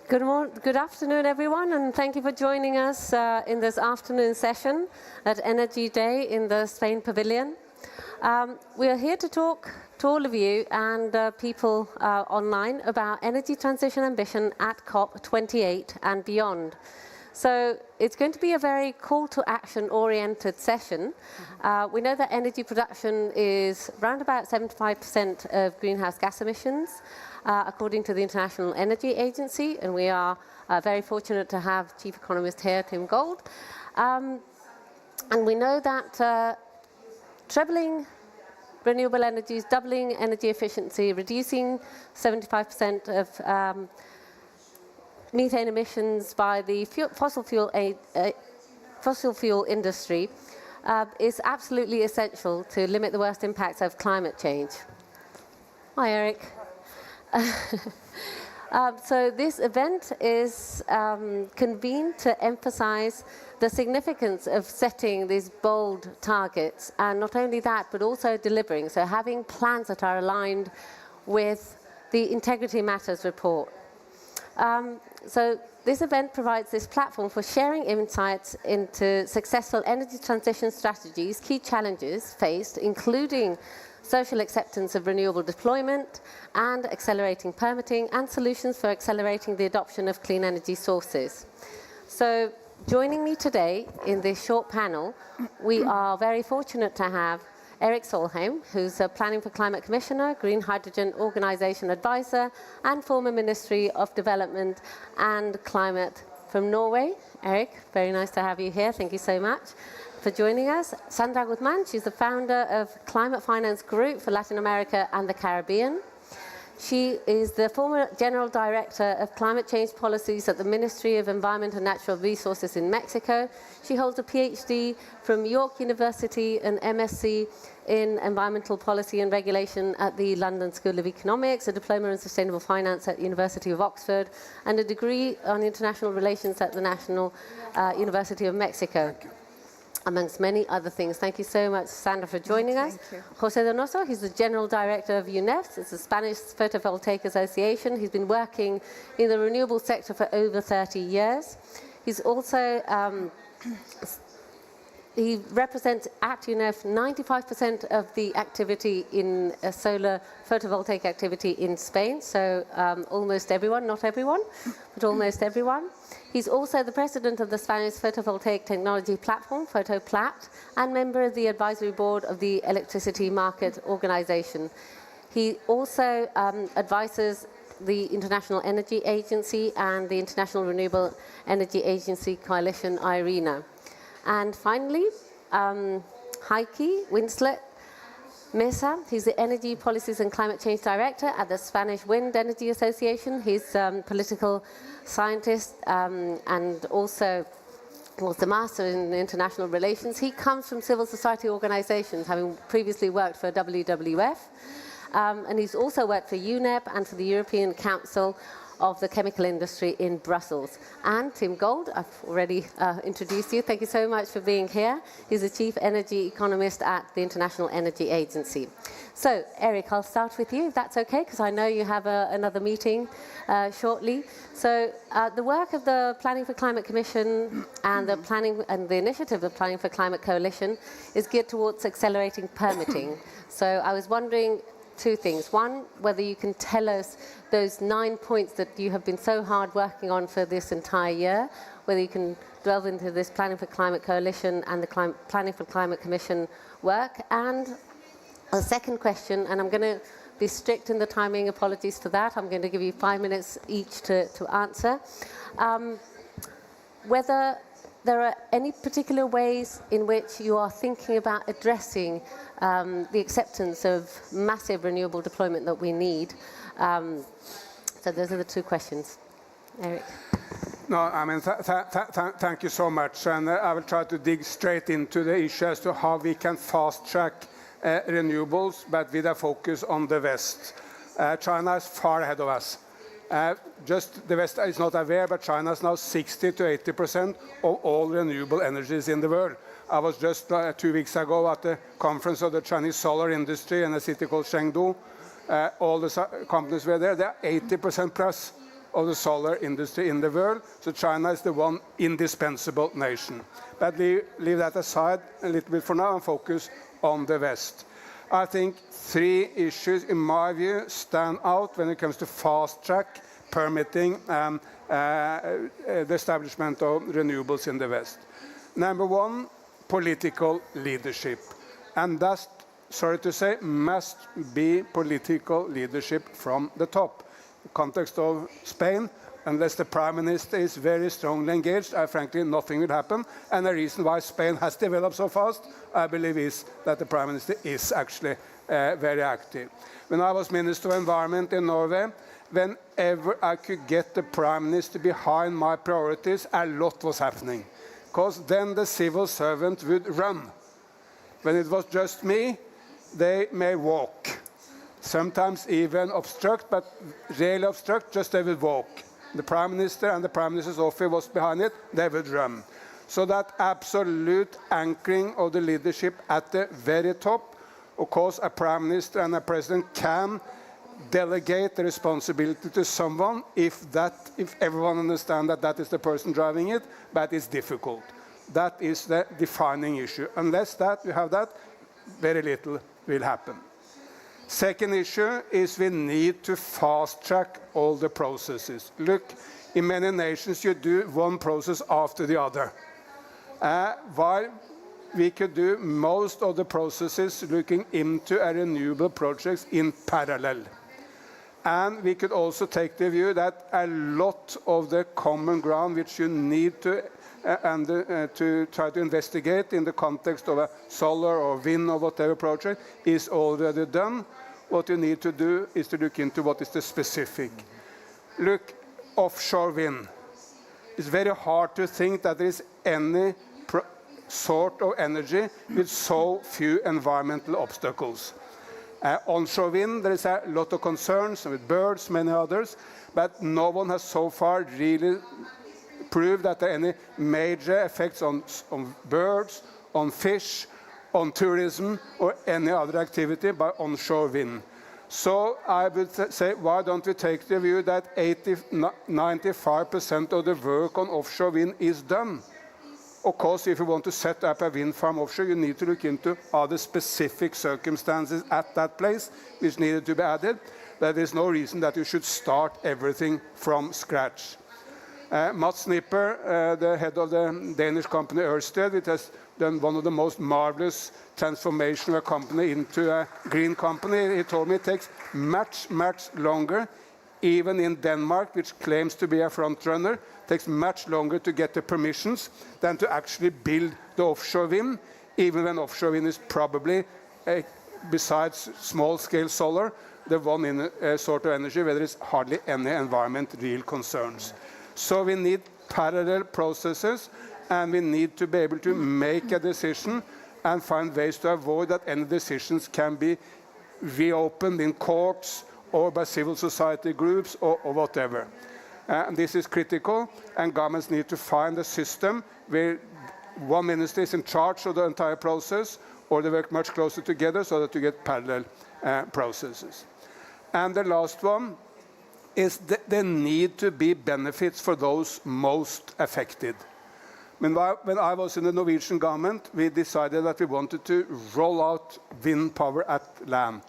Good afternoon, everyone, and thank you for joining us in this afternoon session at Energy Day in the Spain Pavilion. We are here to talk to all of you and people online about energy transition ambition at COP28 and beyond. So it's going to be a very call to action oriented session. We know that energy production is around about 75% of greenhouse gas emissions, according to the International Energy Agency, and we are very fortunate to have Chief Economist here, Tim Gold. And we know that trebling renewable energies, doubling energy efficiency, reducing 75% of methane emissions by the fossil fuel industry is absolutely essential to limit the worst impacts of climate change. Hi, Eric. So this event is convened to emphasize the significance of setting these bold targets, and not only that, but also delivering. So having plans that are aligned with the Integrity Matters report. So this event provides this platform for sharing insights into successful energy transition strategies, key challenges faced, including social acceptance of renewable deployment and accelerating permitting, and solutions for accelerating the adoption of clean energy sources. So joining me today in this short panel, we are very fortunate to have Erik Solheim, who's a Planning for Climate Commissioner, Green Hydrogen Organization Advisor, and former Ministry of Development and Climate from Norway. Erik, very nice to have you here. Thank you so much for joining us. Sandra Guzman, she's the founder of Climate Finance Group for Latin America and the Caribbean. She is the former General Director of Climate Change Policies at the Ministry of Environment and Natural Resources in Mexico. She holds a PhD from York University, an MSc in Environmental Policy and Regulation at the London School of Economics, a diploma in Sustainable Finance at the University of Oxford, and a degree on International Relations at the National University of Mexico, amongst many other things. Thank you so much, Sandra, for joining us. José Donoso, he's the General Director of UNEFS. It's the Spanish Photovoltaic Association. He's been working in the renewable sector for over 30 years. He's also, he represents at UNEF 95% of the activity in solar photovoltaic activity in Spain. So almost everyone, not everyone, but almost everyone. He's also the president of the Spanish Photovoltaic Technology Platform, Photoplat, and member of the advisory board of the Electricity Market Organization. He also advises the International Energy Agency and the International Renewable Energy Agency Coalition, IRENA. And finally, Heike Winslet Mesa, he's the Energy Policies and Climate Change Director at the Spanish Wind Energy Association. He's political scientist and also was the Master in International Relations. He comes from civil society organizations, having previously worked for WWF, and he's also worked for UNEP and for the European Council of the Chemical Industry in Brussels. And Tim Gold, I've already introduced you. Thank you so much for being here. He's the Chief Energy Economist at the International Energy Agency. So, Erik, I'll start with you, if that's okay, because I know you have another meeting shortly. So, the work of the Planning for Climate Commission and the initiative of Planning for Climate Coalition is geared towards accelerating permitting. So, I was wondering two things. One, whether you can tell us those 9 points that you have been so hard working on for this entire year, whether you can delve into this Planning for Climate Coalition and the Planning for Climate Commission work. And a second question, and I'm going to be strict in the timing, apologies for that. I'm going to give you 5 minutes each to answer. Whether there are any particular ways in which you are thinking about addressing the acceptance of massive renewable deployment that we need. So those are the two questions. Erik. No, I mean, thank you so much. And I will try to dig straight into the issue as to how we can fast-track renewables, but with a focus on the West. China is far ahead of us. Just the West is not aware, but China is now 60 to 80% of all renewable energies in the world. I was just 2 weeks ago at the conference of the Chinese solar industry in a city called Chengdu. All the companies were there. They're 80% plus of the solar industry in the world. So China is the one indispensable nation. But leave that aside a little bit for now and focus on the West. I think three issues, in my view, stand out when it comes to fast-track permitting and the establishment of renewables in the West. Number one, political leadership. And that, sorry to say, must be political leadership from the top. In the context of Spain, unless the Prime Minister is very strongly engaged, frankly, nothing will happen. And the reason why Spain has developed so fast, I believe, is that the Prime Minister is actually very active. When I was Minister of Environment in Norway, whenever I could get the Prime Minister behind my priorities, a lot was happening. Because then the civil servant would run. When it was just me, they may walk. Sometimes even obstruct, but rarely obstruct, just they would walk. The Prime Minister and the Prime Minister's office was behind it, they would run. So that absolute anchoring of the leadership at the very top, of course, a Prime Minister and a President can delegate the responsibility to someone if everyone understands that that is the person driving it, but it's difficult. That is the defining issue. Unless you have that, very little will happen. Second issue is we need to fast-track all the processes. Look, in many nations you do one process after the other. While we could do most of the processes looking into a renewable projects in parallel. And we could also take the view that a lot of the common ground which you need to try to investigate in the context of a solar or wind or whatever project is already done. What you need to do is to look into what is the specific. Look, offshore wind. It's very hard to think that there is any sort of energy with so few environmental obstacles. Onshore wind, there is a lot of concerns with birds, many others, but no one has so far really proved that there are any major effects on birds, on fish, on tourism, or any other activity by onshore wind. So I would say, why don't we take the view that 95% of the work on offshore wind is done? Of course, if you want to set up a wind farm offshore, you need to look into other specific circumstances at that place which needed to be added. There is no reason that you should start everything from scratch. Mats Nipper, the head of the Danish company Ørsted, which has done one of the most marvelous transformation of a company into a green company, he told me it takes much, much longer, even in Denmark, which claims to be a front runner, takes much longer to get the permissions than to actually build the offshore wind, even when offshore wind is probably, besides small-scale solar, the one in sort of energy where there is hardly any real concerns. So we need parallel processes, and we need to be able to make a decision and find ways to avoid that any decisions can be reopened in courts or by civil society groups or whatever. And this is critical, and governments need to find a system where one minister is in charge of the entire process, or they work much closer together so that you get parallel processes. And the last one is that there need to be benefits for those most affected. When I was in the Norwegian government, we decided that we wanted to roll out wind power at land.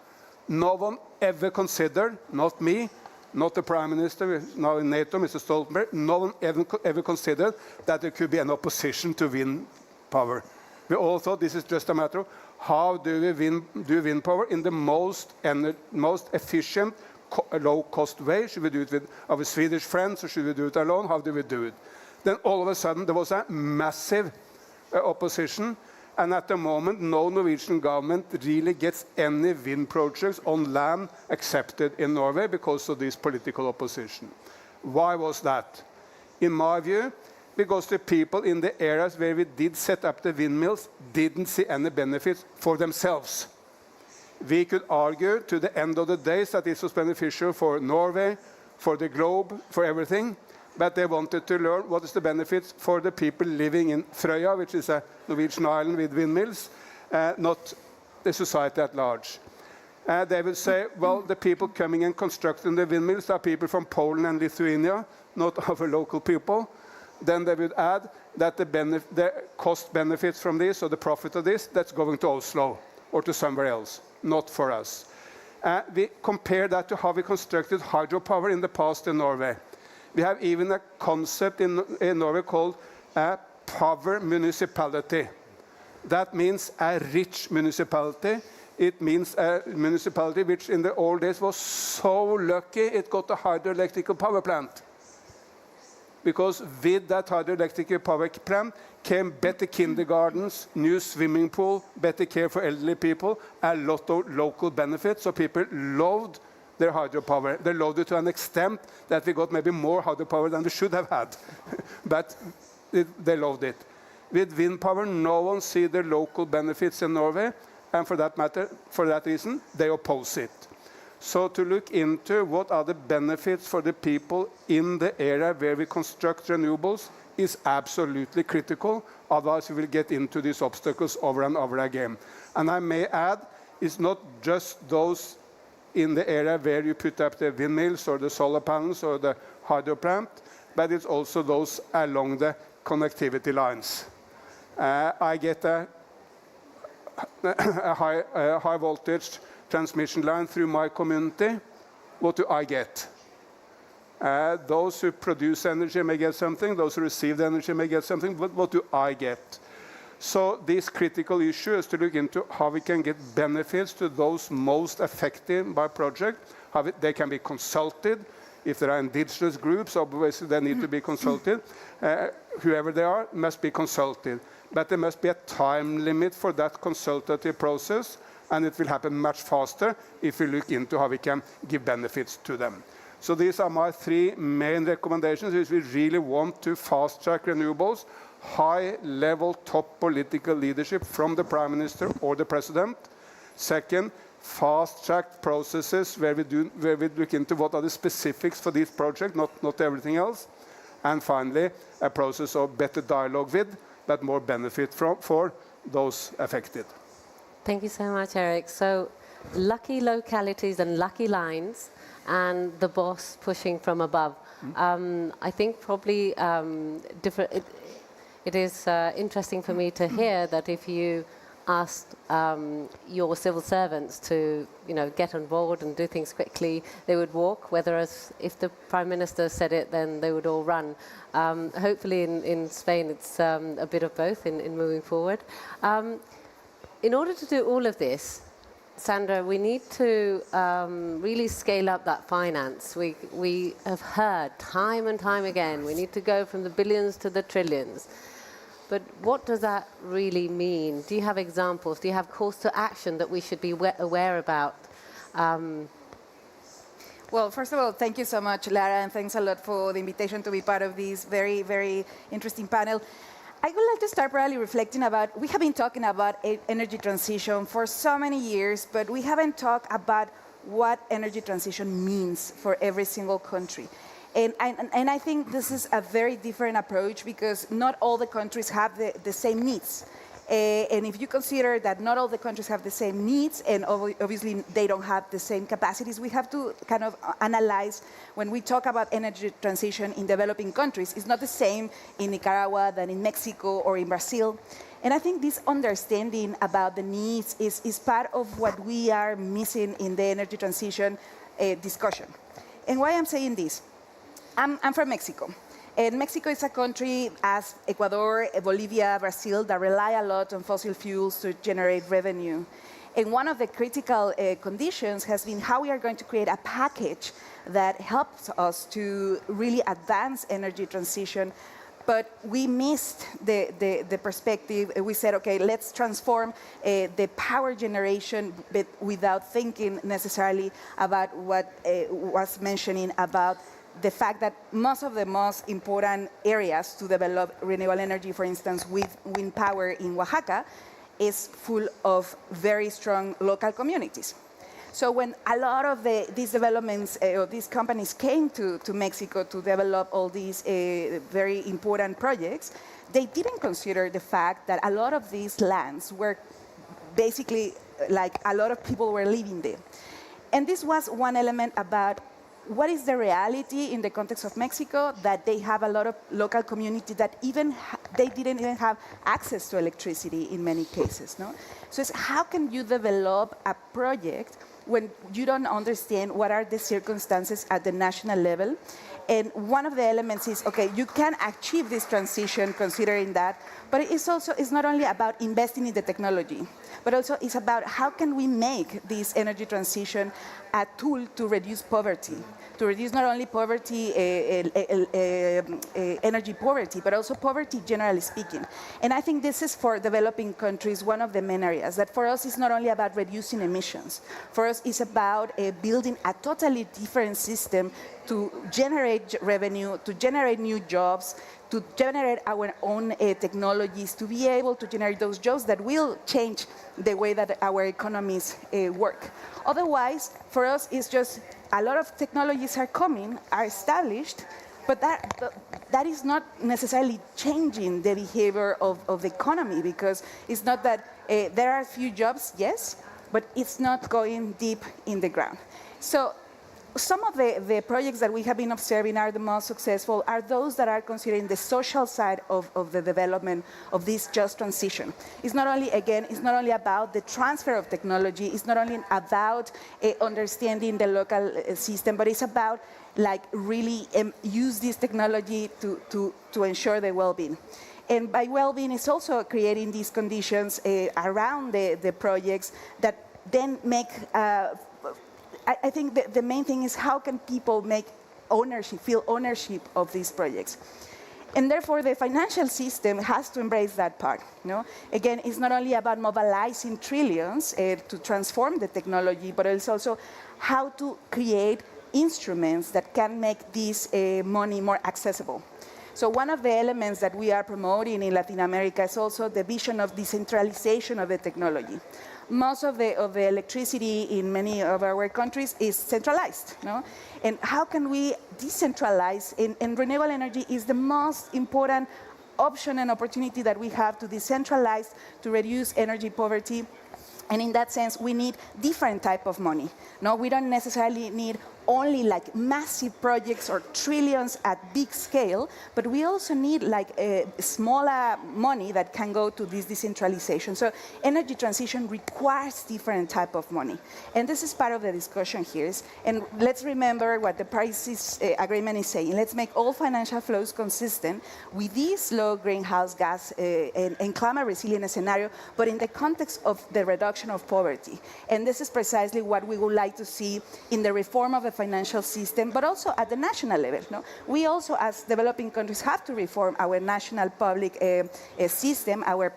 No one ever considered, not me, not the Prime Minister, now in NATO, Mr. Stoltenberg, no one ever considered that there could be an opposition to wind power. We all thought this is just a matter of how do we do wind power in the most efficient, low-cost way. Should we do it with our Swedish friends, or should we do it alone? How do we do it? Then all of a sudden there was a massive opposition, and at the moment no Norwegian government really gets any wind projects on land accepted in Norway because of this political opposition. Why was that? In my view, because the people in the areas where we did set up the windmills didn't see any benefits for themselves. We could argue to the end of the days that this was beneficial for Norway, for the globe, for everything, but they wanted to learn what is the benefits for the people living in Frøya, which is a Norwegian island with windmills, not the society at large. They will say, well, the people coming and constructing the windmills are people from Poland and Lithuania, not our local people. Then they would add that the cost benefits from this, or the profit of this, that's going to Oslo or to somewhere else, not for us. We compare that to how we constructed hydropower in the past in Norway. We have even a concept in Norway called a power municipality. That means a rich municipality. It means a municipality which in the old days was so lucky it got a hydroelectric power plant. Because with that hydroelectric power plant came better kindergartens, new swimming pool, better care for elderly people, a lot of local benefits. So people loved their hydropower. They loved it to an extent that we got maybe more hydropower than we should have had. But they loved it. With wind power, no one sees the local benefits in Norway. And for that matter, for that reason, they oppose it. So to look into what are the benefits for the people in the area where we construct renewables is absolutely critical. Otherwise, we will get into these obstacles over and over again. And I may add, it's not just those in the area where you put up the windmills or the solar panels or the hydro plant, but it's also those along the connectivity lines. I get a high voltage transmission line through my community. What do I get? Those who produce energy may get something, those who receive the energy may get something, but what do I get? So this critical issue is to look into how we can get benefits to those most affected by project, how they can be consulted. If there are indigenous groups, obviously they need to be consulted. Whoever they are must be consulted. But there must be a time limit for that consultative process, and it will happen much faster if we look into how we can give benefits to them. So these are my three main recommendations. If we really want to fast-track renewables, high-level top political leadership from the Prime Minister or the President. Second, fast-track processes where we look into what are the specifics for this project, not everything else. And finally, a process of better dialogue with, but more benefit for those affected. Thank you so much, Eric. So lucky localities and lucky lines, and the boss pushing from above. I think probably it is interesting for me to hear that if you asked your civil servants to, get on board and do things quickly, they would walk. Whereas if the Prime Minister said it, then they would all run. Hopefully in Spain, it's a bit of both in moving forward. In order to do all of this, Sandra, we need to really scale up that finance. We have heard time and time again, we need to go from the billions to the trillions. But what does that really mean? Do you have examples? Do you have calls to action that we should be aware about? Well, first of all, thank you so much, Lara, and thanks a lot for the invitation to be part of this very, very interesting panel. I would like to start probably reflecting about, we have been talking about energy transition for so many years, but we haven't talked about what energy transition means for every single country. And I think this is a very different approach because not all the countries have the same needs. And if you consider that not all the countries have the same needs, and obviously they don't have the same capacities, we have to kind of analyze when we talk about energy transition in developing countries. It's not the same in Nicaragua than in Mexico or in Brazil. And I think this understanding about the needs is part of what we are missing in the energy transition discussion. And why I'm saying this? I'm from Mexico. And Mexico is a country, as Ecuador, Bolivia, Brazil, that rely a lot on fossil fuels to generate revenue. And one of the critical conditions has been how we are going to create a package that helps us to really advance energy transition. But we missed the perspective. We said, okay, let's transform the power generation, but without thinking necessarily about what was mentioning about the fact that most of the most important areas to develop renewable energy, for instance, with wind power in Oaxaca, is full of very strong local communities. So when a lot of these developments, or these companies came to Mexico to develop all these very important projects, they didn't consider the fact that a lot of these lands were basically like a lot of people were living there. And this was one element about what is the reality in the context of Mexico, that they have a lot of local community that they didn't even have access to electricity in many cases. No? So it's how can you develop a project when you don't understand what are the circumstances at the national level? And one of the elements is, okay, you can achieve this transition considering that, but it's not only about investing in the technology, but also it's about how can we make this energy transition a tool to reduce poverty, to reduce not only poverty, energy poverty, but also poverty generally speaking. And I think this is for developing countries one of the main areas, that for us is not only about reducing emissions, for us it's about building a totally different system to generate revenue, to generate new jobs, to generate our own technologies, to be able to generate those jobs that will change the way that our economies work. Otherwise, for us, it's just a lot of technologies are coming, are established, but that is not necessarily changing the behavior of the economy, because it's not that there are few jobs, yes, but it's not going deep in the ground. So some of the projects that we have been observing are the most successful are those that are considering the social side of the development of this just transition. It's not only, again, it's not only about the transfer of technology, it's not only about understanding the local system, but it's about like really use this technology to ensure the well-being. And by well-being, it's also creating these conditions around the projects that then make I think the main thing is how can people feel ownership of these projects. And therefore, the financial system has to embrace that part. No? Again, it's not only about mobilizing trillions to transform the technology, but it's also how to create instruments that can make this money more accessible. So one of the elements that we are promoting in Latin America is also the vision of decentralization of the technology. Most of the electricity in many of our countries is centralized, no? And how can we decentralize? And renewable energy is the most important option and opportunity that we have to decentralize, to reduce energy poverty. And in that sense, we need different type of money. No, we don't necessarily need only like massive projects or trillions at big scale, but we also need like a smaller money that can go to this decentralization. So energy transition requires different type of money. And this is part of the discussion here. And let's remember what the Paris Agreement is saying. Let's make all financial flows consistent with this low greenhouse gas and climate resilient scenario, but in the context of the reduction of poverty. And this is precisely what we would like to see in the reform of the financial system, but also at the national level. No? We also, as developing countries, have to reform our national public system, our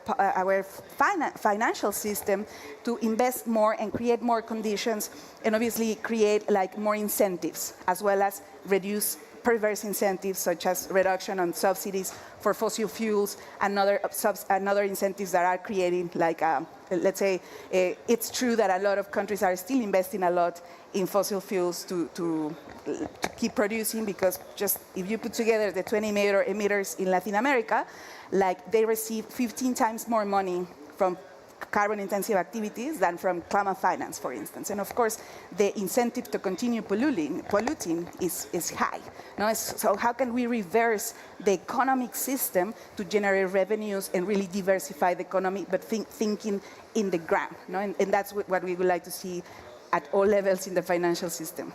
financial system, to invest more and create more conditions, and obviously create like more incentives, as well as reduce perverse incentives, such as reduction on subsidies for fossil fuels and other incentives that are creating, like, let's say, it's true that a lot of countries are still investing a lot in fossil fuels to keep producing, because just if you put together the 20 emitters in Latin America, like they receive 15 times more money from carbon-intensive activities than from climate finance, for instance. And of course, the incentive to continue polluting is high. No? So how can we reverse the economic system to generate revenues and really diversify the economy, but thinking in the ground? No? And that's what we would like to see at all levels in the financial system.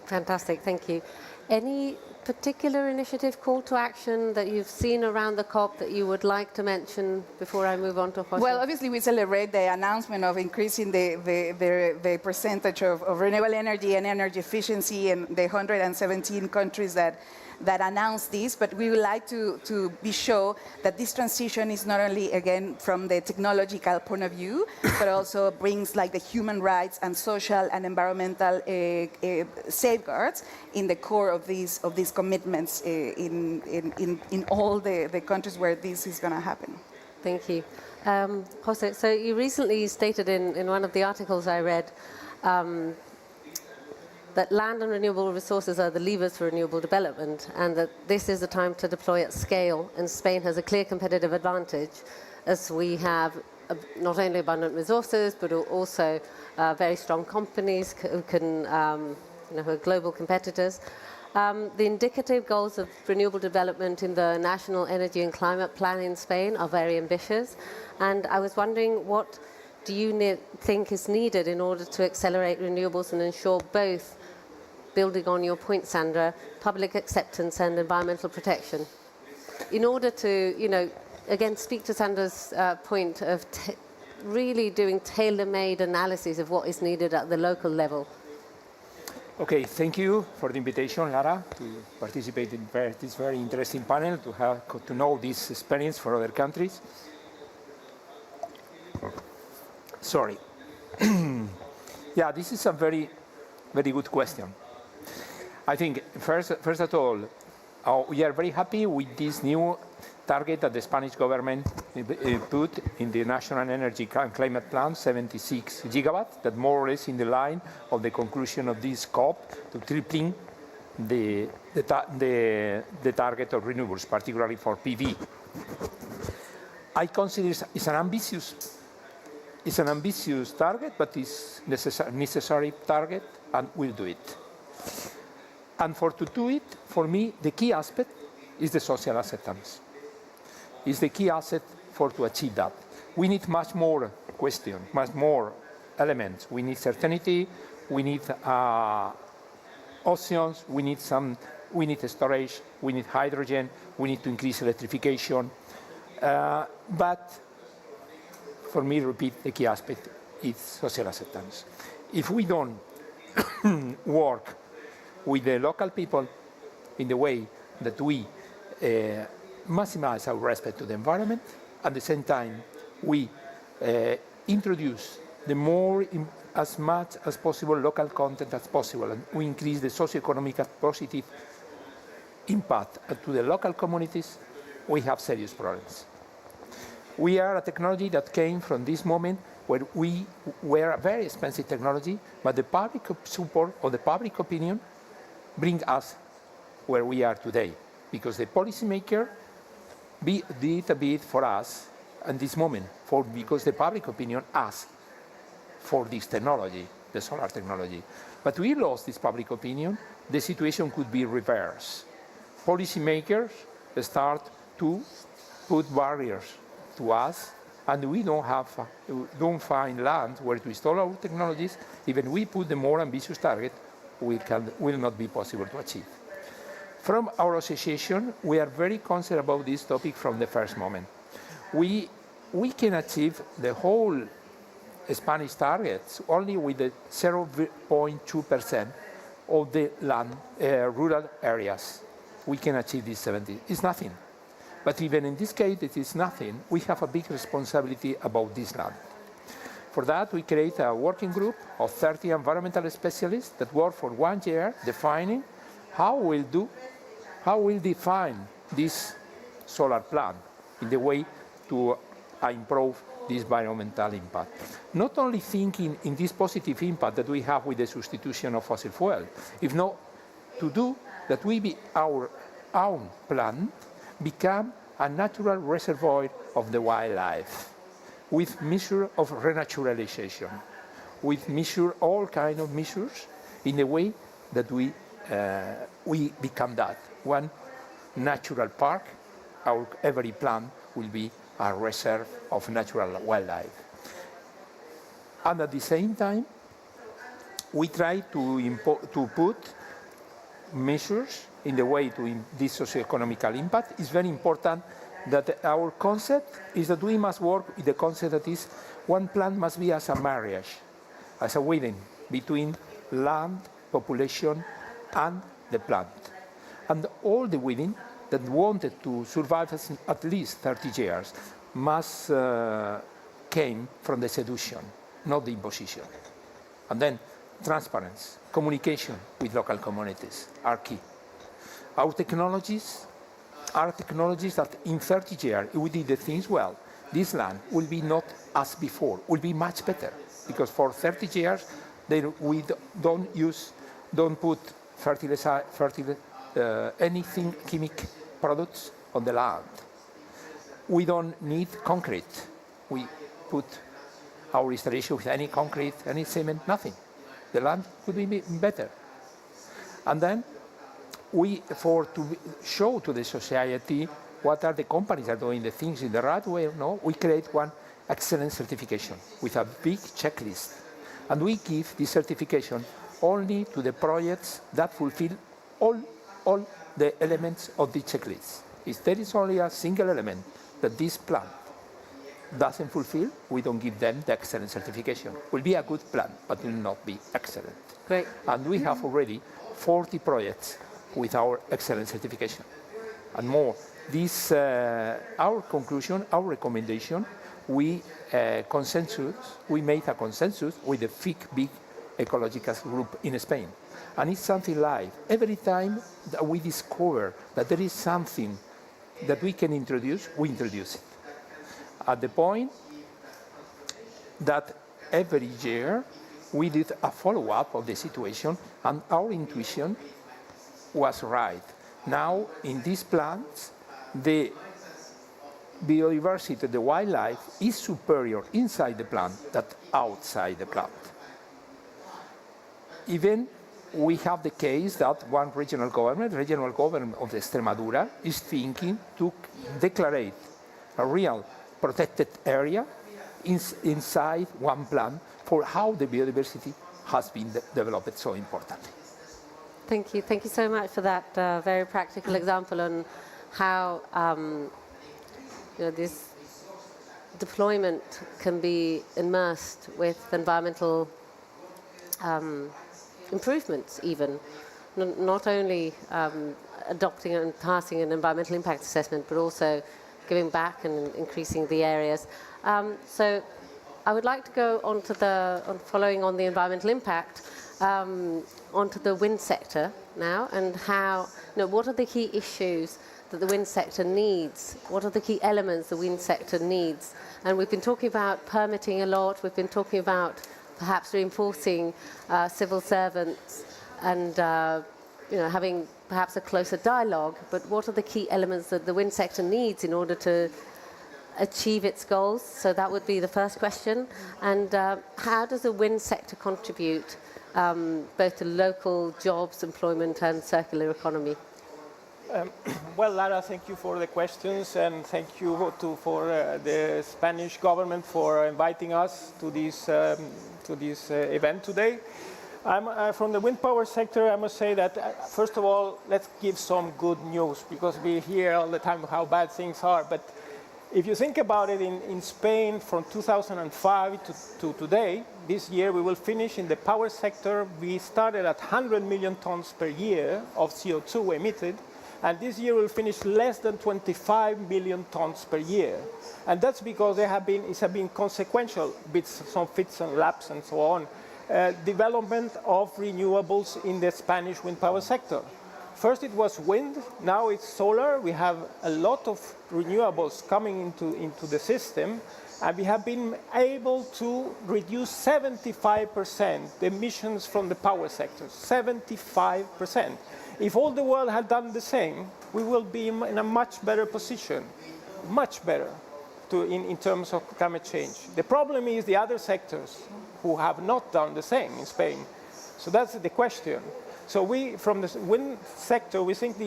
Fantastic, thank you. Any particular initiative, call to action that you've seen around the COP that you would like to mention before I move on to Jose? Well, obviously we celebrate the announcement of increasing the percentage of renewable energy and energy efficiency in the 117 countries that announced this, but we would like to be sure that this transition is not only, again, from the technological point of view, but also brings like the human rights and social and environmental safeguards in the core of these commitments in all the countries where this is going to happen. Thank you. Jose, so you recently stated in one of the articles I read that land and renewable resources are the levers for renewable development, and that this is the time to deploy at scale, and Spain has a clear competitive advantage as we have not only abundant resources, but also very strong companies who can, who are global competitors. The indicative goals of renewable development in the National Energy and Climate Plan in Spain are very ambitious. And I was wondering, what do you think is needed in order to accelerate renewables and ensure both, building on your point, Sandra, public acceptance and environmental protection? In order to, again, speak to Sandra's point of really doing tailor-made analysis of what is needed at the local level. Okay, thank you for the invitation, Lara, to participate in this very interesting panel, to know this experience for other countries. Sorry. Yeah, this is a very, very good question. I think, first of all, we are very happy with this new target that the Spanish government put in the National Energy and Climate Plan, 76 gigawatts, that more or less in the line of the conclusion of this COP to tripling the target of renewables, particularly for PV. I consider it's an ambitious target, but it's necessary target, and we'll do it. And to do it, for me, the key aspect is the social acceptance. Is the key asset to achieve that. We need much more questions, much more elements. We need certainty, we need oceans, we need storage, we need hydrogen, we need to increase electrification. But for me, repeat, the key aspect is social acceptance. If we don't work with the local people in the way that we maximize our respect to the environment, at the same time we introduce as much as possible local content as possible, and we increase the socio-economic positive impact to the local communities, we have serious problems. We are a technology that came from this moment where we were a very expensive technology, but the public support or the public opinion bring us where we are today, because the policymaker did a bit for us at this moment, because the public opinion asked for this technology, the solar technology. But we lost this public opinion, the situation could be reversed. Policymakers start to put barriers to us, and we don't find land where to install our technologies. Even we put the more ambitious target, will not be possible to achieve. From our association, we are very concerned about this topic from the first moment. We can achieve the whole Spanish targets only with the 0.2% of the land, rural areas. We can achieve this 70. It's nothing. But even in this case, it is nothing. We have a big responsibility about this land. For that, we create a working group of 30 environmental specialists that work for 1 year defining how we'll define this solar plan in the way to improve this environmental impact. Not only thinking in this positive impact that we have with the substitution of fossil fuel, if not to do that our own plant become a natural reservoir of the wildlife, with measure of renaturalization, with all kind of measures in the way that we become that. One natural park, every plant will be a reserve of natural wildlife. And at the same time, we try to put measures in the way to this socioeconomical impact. It's very important that our concept is that we must work with the concept that is one plant must be as a marriage, as a wedding between land, population, and the plant. And all the wedding that wanted to survive at least 30 years must came from the seduction, not the imposition. And then transparency, communication with local communities are key. Our technologies are technologies that in 30 years, if we did the things well, this land will be not as before, will be much better. Because for 30 years, we don't put anything chemical products on the land. We don't need concrete. put our installation with any concrete, any cement, nothing. The land could be better. And then to show to the society what are the companies that are doing the things in the right way, no, we create one excellence certification with a big checklist. And we give this certification only to the projects that fulfill all the elements of the checklist. If there is only a single element that this plant doesn't fulfill, we don't give them the excellence certification. It will be a good plan, but will not be excellent. Great. And we have already 40 projects with our excellence certification and more. This, our conclusion, our recommendation, we made a consensus with the big ecological group in Spain. And it's something like, every time that we discover that there is something that we can introduce, we introduce it. At the point that every year we did a follow-up of the situation, and our intuition was right. Now, in these plants, the biodiversity, the wildlife, is superior inside the plant than outside the plant. Even we have the case that one regional government of Extremadura, is thinking to declare a real protected area inside one plant for how the biodiversity has been developed so importantly. Thank you. Thank you so much for that very practical example on how this deployment can be immersed with environmental improvements even. Not only adopting and passing an environmental impact assessment, but also giving back and increasing the areas. So I would like to go on to following on the environmental impact, onto the wind sector now, and how, what are the key issues that the wind sector needs? What are the key elements the wind sector needs? And we've been talking about permitting a lot. We've been talking about perhaps reinforcing civil servants and having perhaps a closer dialogue. But what are the key elements that the wind sector needs in order to achieve its goals? So that would be the first question. And how does the wind sector contribute both to local jobs, employment, and circular economy? Well, Lara, thank you for the questions, and thank you for the Spanish government for inviting us to this event today. I'm from the wind power sector. I must say that, first of all, let's give some good news, because we hear all the time how bad things are. But if you think about it, in Spain from 2005 to today, this year we will finish in the power sector. We started at 100 million tons per year of CO2 emitted. And this year we'll finish less than 25 million tons per year. And that's because it's been consequential, with some fits and laps and so on, development of renewables in the Spanish wind power sector. First it was wind, now it's solar. We have a lot of renewables coming into the system, and we have been able to reduce 75% the emissions from the power sector, 75%. If all the world had done the same, we will be in a much better position, much better in terms of climate change. The problem is the other sectors who have not done the same in Spain. So that's the question. So we, from the wind sector, we think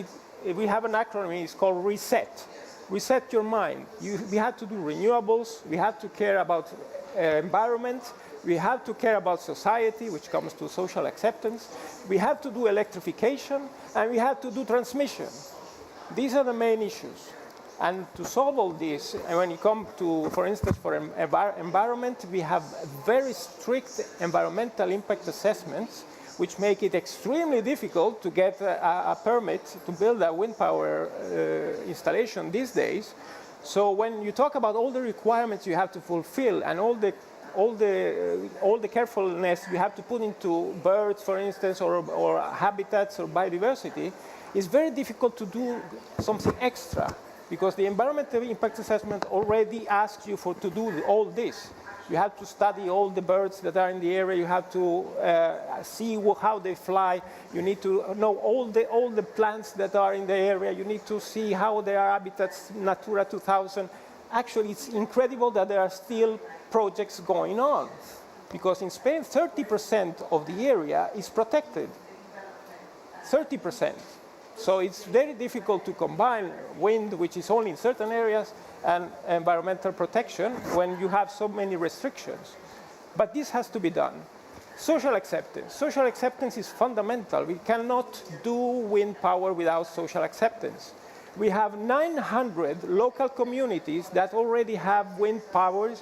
we have an acronym, it's called RESET. Reset your mind. We have to do renewables, we have to care about environment, we have to care about society, which comes to social acceptance. We have to do electrification, and we have to do transmission. These are the main issues. And to solve all this, and when you come to, for instance, for environment, we have very strict environmental impact assessments, which make it extremely difficult to get a permit to build a wind power installation these days. So when you talk about all the requirements you have to fulfill and all the carefulness you have to put into birds, for instance, or habitats or biodiversity, it's very difficult to do something extra, because the environmental impact assessment already asks you to do all this. You have to study all the birds that are in the area. You have to see how they fly. You need to know all the plants that are in the area. You need to see how their habitats, Natura 2000. actually it's incredible that there are still projects going on. Because in Spain, 30% of the area is protected. 30%. So it's very difficult to combine wind, which is only in certain areas, and environmental protection when you have so many restrictions. But this has to be done. Social acceptance. Social acceptance is fundamental. We cannot do wind power without social acceptance. We have 900 local communities that already have wind power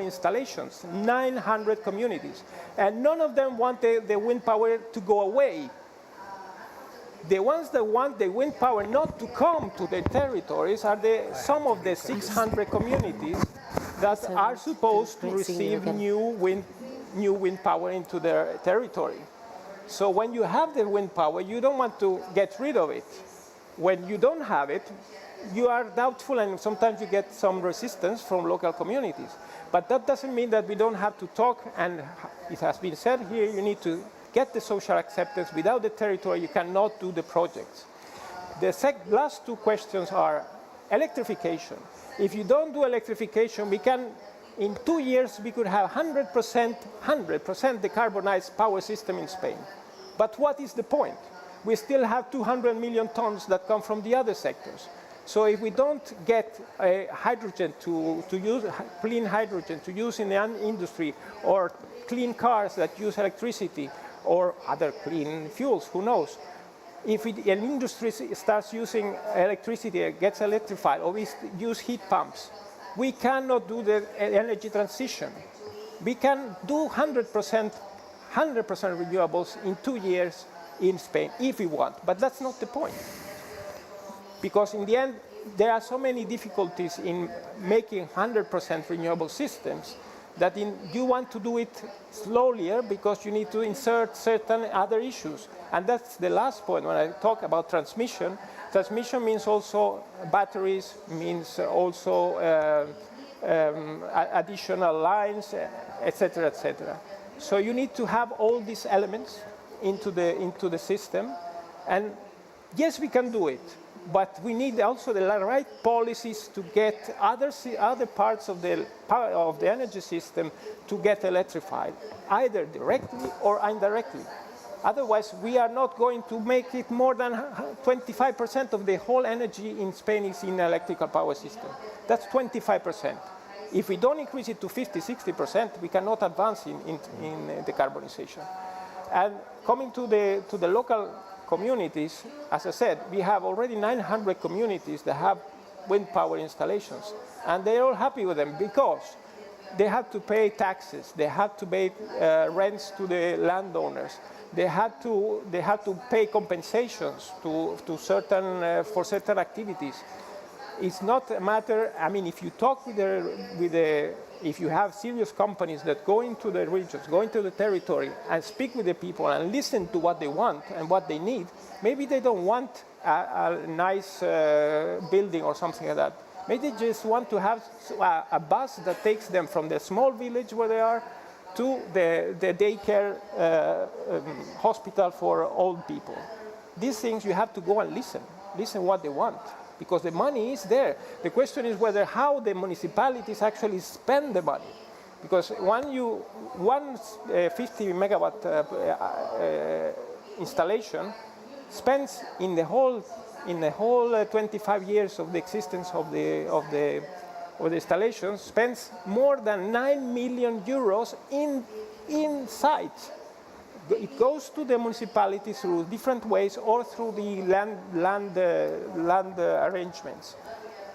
installations. 900 communities. And none of them want the wind power to go away. The ones that want the wind power not to come to their territories are some of the 600 communities that are supposed to receive new wind power into their territory. So when you have the wind power, you don't want to get rid of it. When you don't have it, you are doubtful, and sometimes you get some resistance from local communities. But that doesn't mean that we don't have to talk, and it has been said here, you need to get the social acceptance. Without the territory, you cannot do the projects. The last two questions are electrification. If you don't do electrification, we can, in 2 years, we could have 100% decarbonized power system in Spain. But what is the point? We still have 200 million tons that come from the other sectors. So if we don't get hydrogen to use, clean hydrogen to use in the industry, or clean cars that use electricity, or other clean fuels, who knows? If an industry starts using electricity, gets electrified, or we use heat pumps, we cannot do the energy transition. We can do 100% renewables in 2 years in Spain, if we want, but that's not the point. Because in the end, there are so many difficulties in making 100% renewable systems that you want to do it slowly because you need to insert certain other issues. And that's the last point when I talk about transmission. Transmission means also batteries, means also additional lines, etc., etc. So you need to have all these elements into the system. And yes, we can do it. But we need also the right policies to get other parts of the energy system to get electrified, either directly or indirectly. Otherwise, we are not going to make it more than 25% of the whole energy in Spain is in electrical power system. That's 25%. If we don't increase it to 50, 60%, we cannot advance in decarbonization. And coming to the local communities, as I said, we have already 900 communities that have wind power installations, and they're all happy with them because they have to pay taxes, they have to pay rents to the landowners, they have to pay compensations for certain activities. It's not a matter. I mean, if you talk if you have serious companies that go into the regions, go into the territory, and speak with the people and listen to what they want and what they need, maybe they don't want a nice building or something like that. Maybe they just want to have a bus that takes them from the small village where they are to the daycare hospital for old people. These things you have to go and listen what they want. Because the money is there. The question is how the municipalities actually spend the money. Because one 50 megawatt installation spends in the whole 25 years of the existence of the installation spends more than 9 million euros in sites. It goes to the municipality through different ways or through the land arrangements.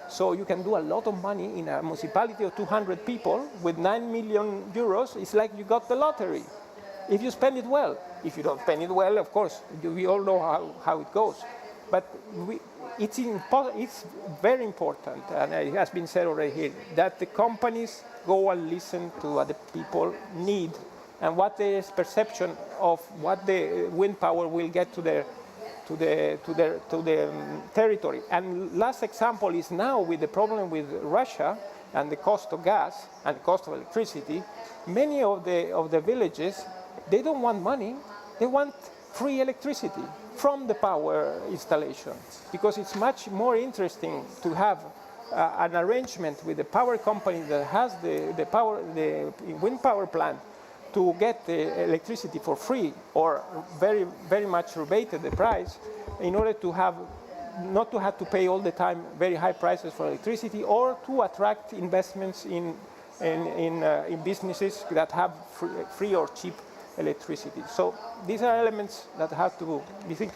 So you can do a lot of money in a municipality of 200 people with 9 million euros. It's like you got the lottery, if you spend it well. If you don't spend it well, of course, we all know how it goes. But it's very important, and it has been said already here, that the companies go and listen to what the people need and what their perception of what the wind power will get to their territory. And last example is now with the problem with Russia and the cost of gas and the cost of electricity. Many of the villages, they don't want money, they want free electricity from the power installation, because it's much more interesting to have an arrangement with the power company that has the wind power plant to get the electricity for free or very, very much rebated the price in order to have not to have to pay all the time very high prices for electricity, or to attract investments in businesses that have free or cheap electricity. So these are elements that have to be think.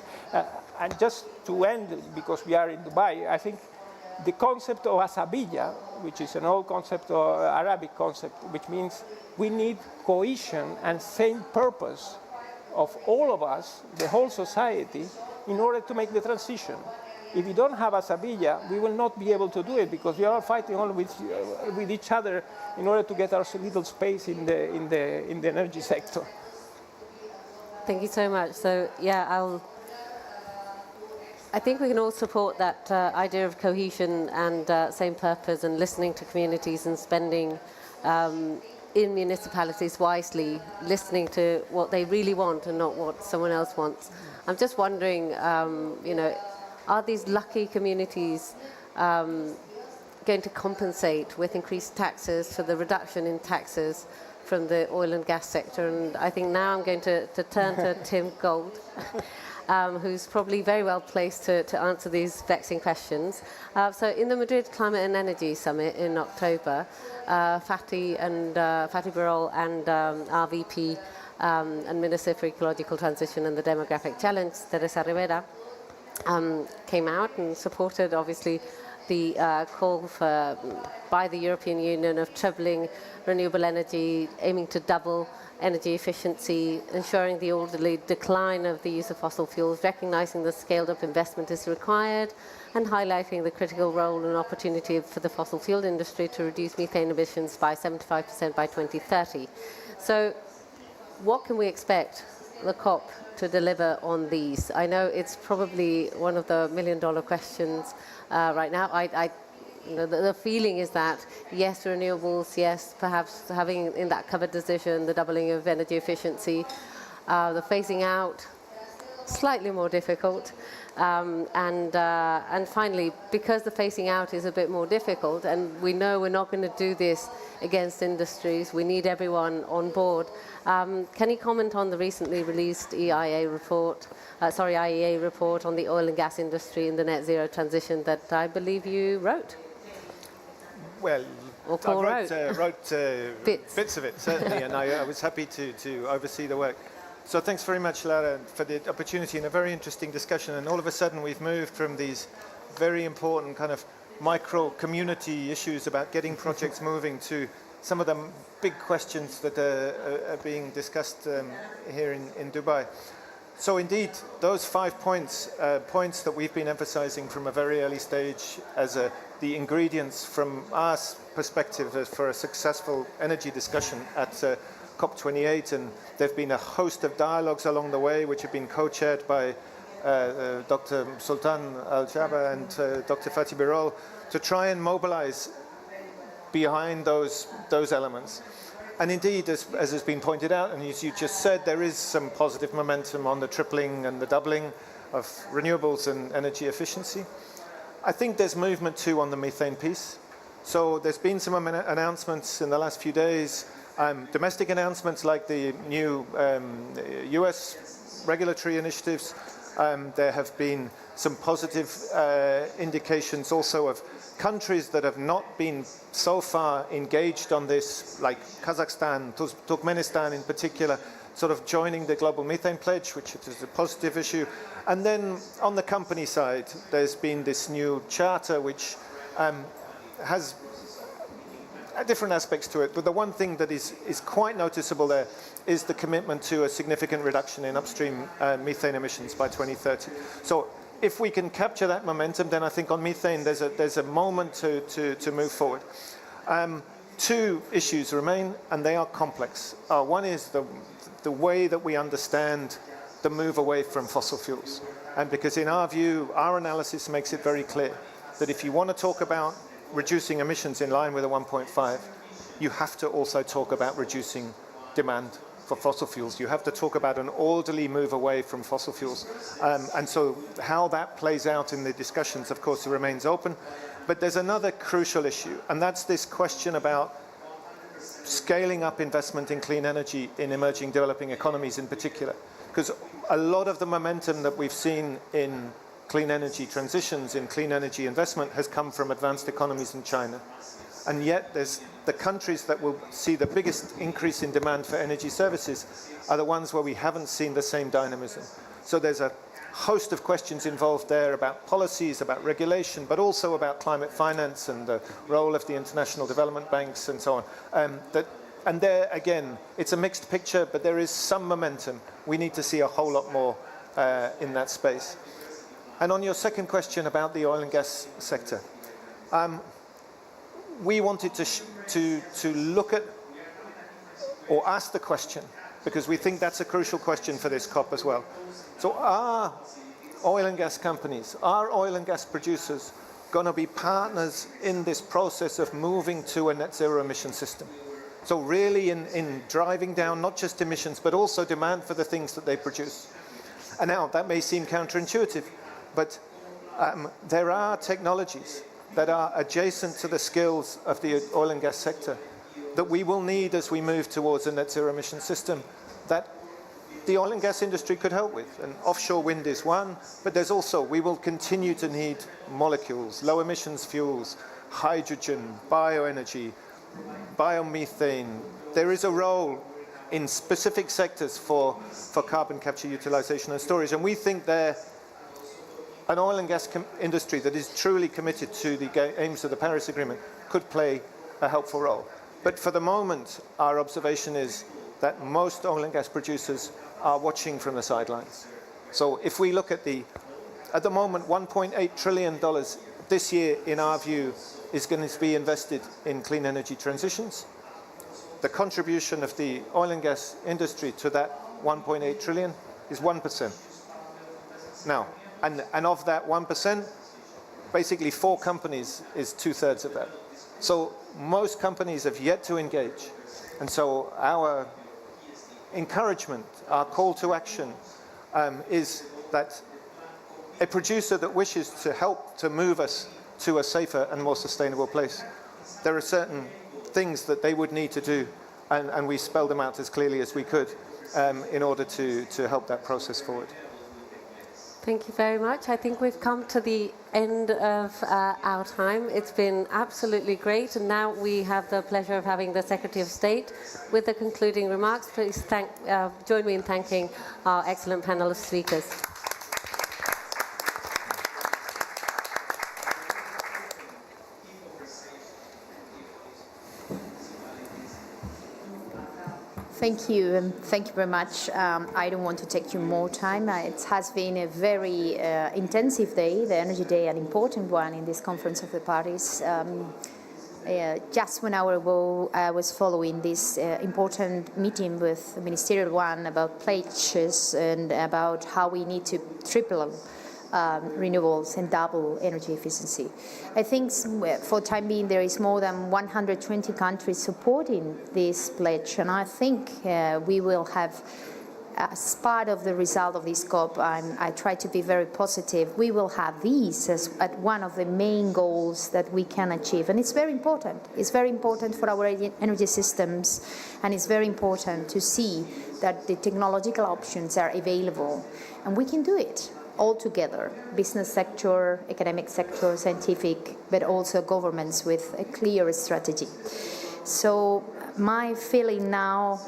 And just to end, because we are in Dubai, I think the concept of asabiyya, which is an old concept or Arabic concept, which means we need cohesion and same purpose of all of us, the whole society, in order to make the transition. If we don't have asabiyya, we will not be able to do it, because we are all fighting all with each other in order to get our little space in the energy sector. Thank you so much. So yeah, I think we can all support that idea of cohesion and same purpose, and listening to communities and spending in municipalities wisely, listening to what they really want and not what someone else wants. I'm just wondering, you know, are these lucky communities going to compensate with increased taxes for the reduction in taxes from the oil and gas sector? And I think now I'm going to turn to Tim Gold, who's probably very well placed to answer these vexing questions. So in the Madrid Climate and Energy Summit in October, Fatih Birol and our VP and Minister for Ecological Transition and the Demographic Challenge, Teresa Rivera, came out and supported, obviously, the call by the European Union of trebling renewable energy, aiming to double energy efficiency, ensuring the orderly decline of the use of fossil fuels, recognizing the scaled-up investment is required, and highlighting the critical role and opportunity for the fossil fuel industry to reduce methane emissions by 75% by 2030. So what can we expect the COP to deliver on these? I know it's probably one of the million-dollar questions right now. You know, the feeling is that, yes, renewables, yes, perhaps having in that covered decision the doubling of energy efficiency, the phasing out, slightly more difficult. And finally, because the phasing out is a bit more difficult, and we know we're not going to do this against industries, we need everyone on board. Can you comment on the recently released IEA report on the oil and gas industry and the net zero transition that I believe you wrote? Well, I wrote bits of it, certainly, and I was happy to oversee the work. So thanks very much, Lara, for the opportunity and a very interesting discussion. And all of a sudden, we've moved from these very important kind of micro-community issues about getting projects moving to some of the big questions that are being discussed here in Dubai. So indeed, those 5 points, points that we've been emphasizing from a very early stage as the ingredients from our perspective for a successful energy discussion at COP28, and there have been a host of dialogues along the way which have been co-chaired by Dr. Sultan Al-Jaba and Dr. Fatih Birol to try and mobilize behind those elements. And indeed, as has been pointed out, and as you just said, there is some positive momentum on the tripling and the doubling of renewables and energy efficiency. I think there's movement too on the methane piece. So there's been some announcements in the last few days, domestic announcements like the new US regulatory initiatives. There have been some positive indications also of countries that have not been so far engaged on this, like Kazakhstan, Turkmenistan in particular, sort of joining the Global Methane Pledge, which is a positive issue. And then on the company side, there's been this new charter which has different aspects to it. But the one thing that is quite noticeable there is the commitment to a significant reduction in upstream methane emissions by 2030. So if we can capture that momentum, then I think on methane there's a moment to move forward. Two issues remain, and they are complex. One is the way that we understand the move away from fossil fuels. And because in our view, our analysis makes it very clear that if you want to talk about reducing emissions in line with a 1.5, you have to also talk about reducing demand for fossil fuels. You have to talk about an orderly move away from fossil fuels. And so how that plays out in the discussions, of course, remains open. But there's another crucial issue, and that's this question about scaling up investment in clean energy in emerging developing economies in particular. Because a lot of the momentum that we've seen in clean energy transitions, in clean energy investment, has come from advanced economies in China. And yet there's the countries that will see the biggest increase in demand for energy services are the ones where we haven't seen the same dynamism. So there's a host of questions involved there about policies, about regulation, but also about climate finance and the role of the international development banks and so on. And there, again, it's a mixed picture, but there is some momentum. We need to see a whole lot more in that space. And on your second question about the oil and gas sector, we wanted to look at or ask the question, because we think that's a crucial question for this COP as well. So are oil and gas companies, are oil and gas producers going to be partners in this process of moving to a net zero emission system? So really in driving down not just emissions, but also demand for the things that they produce. And now that may seem counterintuitive, but there are technologies that are adjacent to the skills of the oil and gas sector that we will need as we move towards a net zero emission system that the oil and gas industry could help with. And offshore wind is one, but there's also, we will continue to need molecules, low emissions fuels, hydrogen, bioenergy, biomethane. There is a role in specific sectors for carbon capture, utilization and storage. And we think there an oil and gas industry that is truly committed to the aims of the Paris Agreement could play a helpful role. But for the moment, our observation is that most oil and gas producers are watching from the sidelines. So if we look at at the moment, $1.8 trillion this year, in our view, is going to be invested in clean energy transitions. The contribution of the oil and gas industry to that 1.8 trillion is 1%. Now, and of that 1%, basically 4 companies is 2/3 of that. So most companies have yet to engage. And so our encouragement, our call to action is that a producer that wishes to help to move us to a safer and more sustainable place, there are certain things that they would need to do, and we spelled them out as clearly as we could in order to help that process forward. Thank you very much. I think we've come to the end of our time. It's been absolutely great, and now we have the pleasure of having the Secretary of State with the concluding remarks. Please join me in thanking our excellent panel of speakers. Thank you, and thank you very much. I don't want to take you more time. It has been a very intensive day, the Energy Day, an important one in this Conference of the Parties. Just 1 hour ago, I was following this important meeting with the Ministerial One about pledges and about how we need to triple renewables and double energy efficiency. I think for the time being there is more than 120 countries supporting this pledge, and I think we will have, as part of the result of this COP, I try to be very positive, we will have these as one of the main goals that we can achieve. And it's very important. It's very important for our energy systems, and it's very important to see that the technological options are available, and we can do it all together, business sector, academic sector, scientific, but also governments with a clear strategy. So my feeling now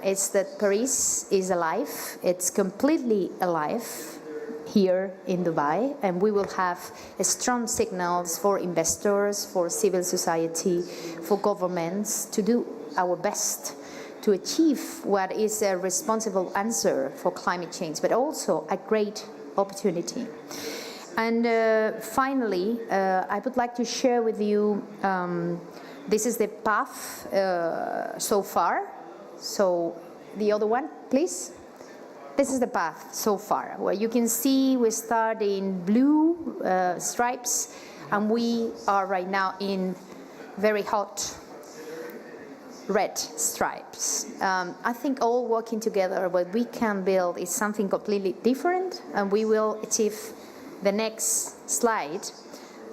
is that Paris is alive. It's completely alive here in Dubai, and we will have strong signals for investors, for civil society, for governments to do our best to achieve what is a responsible answer for climate change, but also a great opportunity. And finally, I would like to share with you, this is the path so far. So the other one, please. This is the path so far, where you can see we start in blue stripes, and we are right now in very hot red stripes. I think all working together, what we can build is something completely different, and we will achieve the next slide.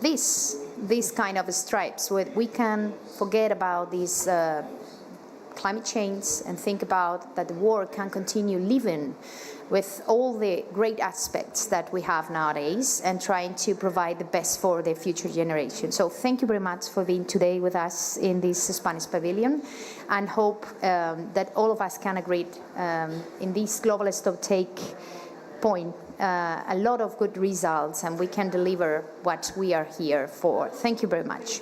These kind of stripes, where we can forget about these climate change and think about that the world can continue living with all the great aspects that we have nowadays and trying to provide the best for the future generation. So thank you very much for being today with us in this Spanish pavilion, and hope that all of us can agree in this global stocktake point a lot of good results, and we can deliver what we are here for. Thank you very much.